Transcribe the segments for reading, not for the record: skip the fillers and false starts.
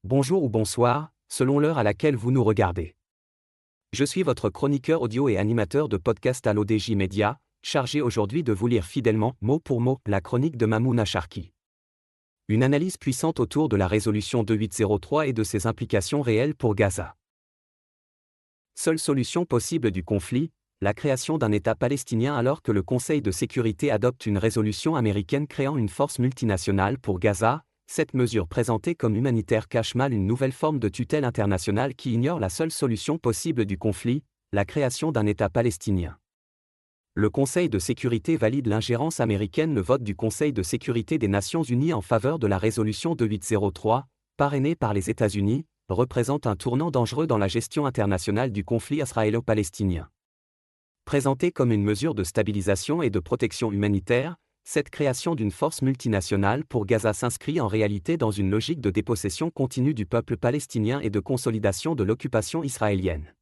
bonjour ou bonsoir, selon l'heure à laquelle vous nous regardez. Je suis votre chroniqueur audio et animateur de podcast à l'ODJ Media, chargé aujourd'hui de vous lire fidèlement, mot pour mot, la chronique de Mamouna Charki. Une analyse puissante autour de la résolution 2803 et de ses implications réelles pour Gaza. Seule solution possible du conflit, la création d'un État palestinien alors que le Conseil de sécurité adopte une résolution américaine créant une force multinationale pour Gaza. Cette mesure présentée comme humanitaire cache mal une nouvelle forme de tutelle internationale qui ignore la seule solution possible du conflit, la création d'un État palestinien. Le Conseil de sécurité valide l'ingérence américaine. Le vote du Conseil de sécurité des Nations Unies en faveur de la résolution 2803, parrainée par les États-Unis, représente un tournant dangereux dans la gestion internationale du conflit israélo-palestinien. Présentée comme une mesure de stabilisation et de protection humanitaire, cette création d'une force multinationale pour Gaza s'inscrit en réalité dans une logique de dépossession continue du peuple palestinien et de consolidation de l'occupation israélienne.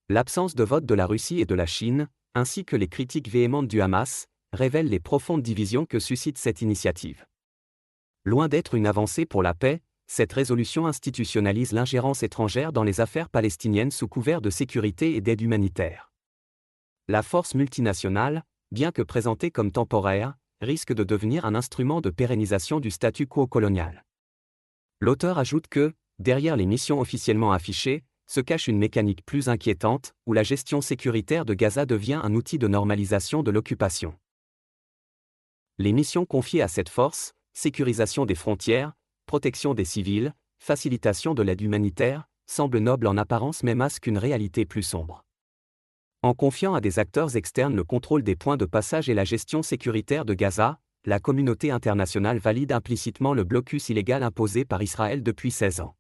L'absence de vote de la Russie et de la Chine, ainsi que les critiques véhémentes du Hamas, révèlent les profondes divisions que suscite cette initiative. Loin d'être une avancée pour la paix, cette résolution institutionnalise l'ingérence étrangère dans les affaires palestiniennes sous couvert de sécurité et d'aide humanitaire. La force multinationale, bien que présentée comme temporaire, risque de devenir un instrument de pérennisation du statu quo colonial. L'auteur ajoute que, derrière les missions officiellement affichées, se cache une mécanique plus inquiétante, où la gestion sécuritaire de Gaza devient un outil de normalisation de l'occupation. Les missions confiées à cette force, sécurisation des frontières, protection des civils, facilitation de l'aide humanitaire, semblent nobles en apparence mais masquent une réalité plus sombre. En confiant à des acteurs externes le contrôle des points de passage et la gestion sécuritaire de Gaza, la communauté internationale valide implicitement le blocus illégal imposé par Israël depuis 16 ans.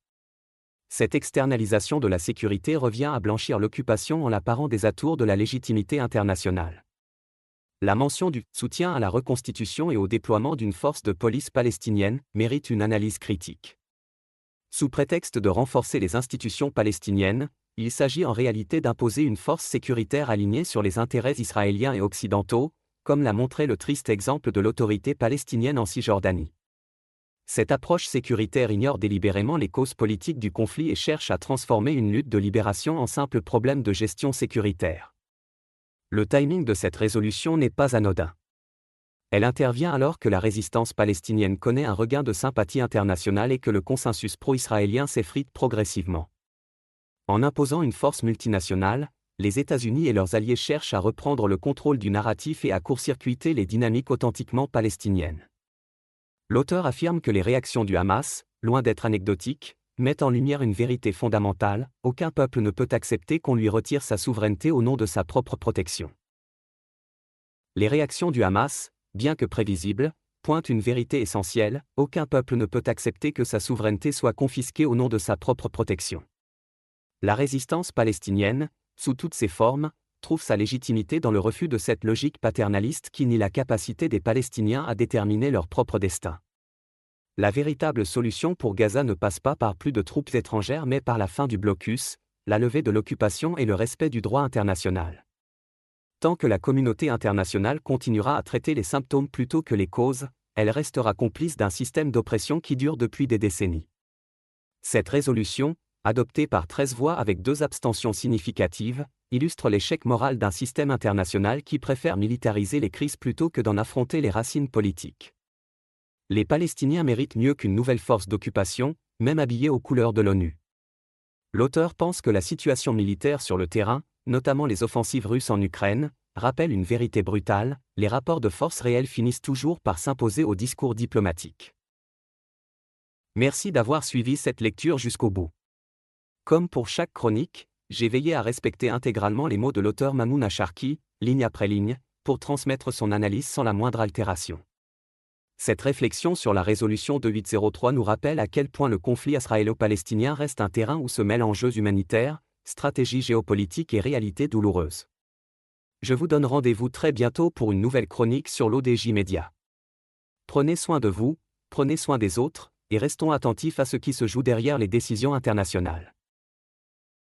Cette externalisation de la sécurité revient à blanchir l'occupation en la parant des atours de la légitimité internationale. La mention du soutien à la reconstitution et au déploiement d'une force de police palestinienne mérite une analyse critique. Sous prétexte de renforcer les institutions palestiniennes, il s'agit en réalité d'imposer une force sécuritaire alignée sur les intérêts israéliens et occidentaux, comme l'a montré le triste exemple de l'autorité palestinienne en Cisjordanie. Cette approche sécuritaire ignore délibérément les causes politiques du conflit et cherche à transformer une lutte de libération en simple problème de gestion sécuritaire. Le timing de cette résolution n'est pas anodin. Elle intervient alors que la résistance palestinienne connaît un regain de sympathie internationale et que le consensus pro-israélien s'effrite progressivement. En imposant une force multinationale, les États-Unis et leurs alliés cherchent à reprendre le contrôle du narratif et à court-circuiter les dynamiques authentiquement palestiniennes. L'auteur affirme que les réactions du Hamas, loin d'être anecdotiques, mettent en lumière une vérité fondamentale: aucun peuple ne peut accepter qu'on lui retire sa souveraineté au nom de sa propre protection. Les réactions du Hamas, bien que prévisibles, pointent une vérité essentielle: aucun peuple ne peut accepter que sa souveraineté soit confisquée au nom de sa propre protection. La résistance palestinienne, sous toutes ses formes, trouve sa légitimité dans le refus de cette logique paternaliste qui nie la capacité des Palestiniens à déterminer leur propre destin. La véritable solution pour Gaza ne passe pas par plus de troupes étrangères mais par la fin du blocus, la levée de l'occupation et le respect du droit international. Tant que la communauté internationale continuera à traiter les symptômes plutôt que les causes, elle restera complice d'un système d'oppression qui dure depuis des décennies. Cette résolution, adoptée par 13 voix avec 2 abstentions significatives, illustre l'échec moral d'un système international qui préfère militariser les crises plutôt que d'en affronter les racines politiques. Les Palestiniens méritent mieux qu'une nouvelle force d'occupation, même habillée aux couleurs de l'ONU. L'auteur pense que la situation militaire sur le terrain, notamment les offensives russes en Ukraine, rappelle une vérité brutale: les rapports de force réels finissent toujours par s'imposer au discours diplomatique. Merci d'avoir suivi cette lecture jusqu'au bout. Comme pour chaque chronique, j'ai veillé à respecter intégralement les mots de l'auteur Mamouna Charki, ligne après ligne, pour transmettre son analyse sans la moindre altération. Cette réflexion sur la résolution 2803 nous rappelle à quel point le conflit israélo-palestinien reste un terrain où se mêlent enjeux humanitaires, stratégie géopolitique et réalité douloureuse. Je vous donne rendez-vous très bientôt pour une nouvelle chronique sur l'ODJ Media. Prenez soin de vous, prenez soin des autres, et restons attentifs à ce qui se joue derrière les décisions internationales.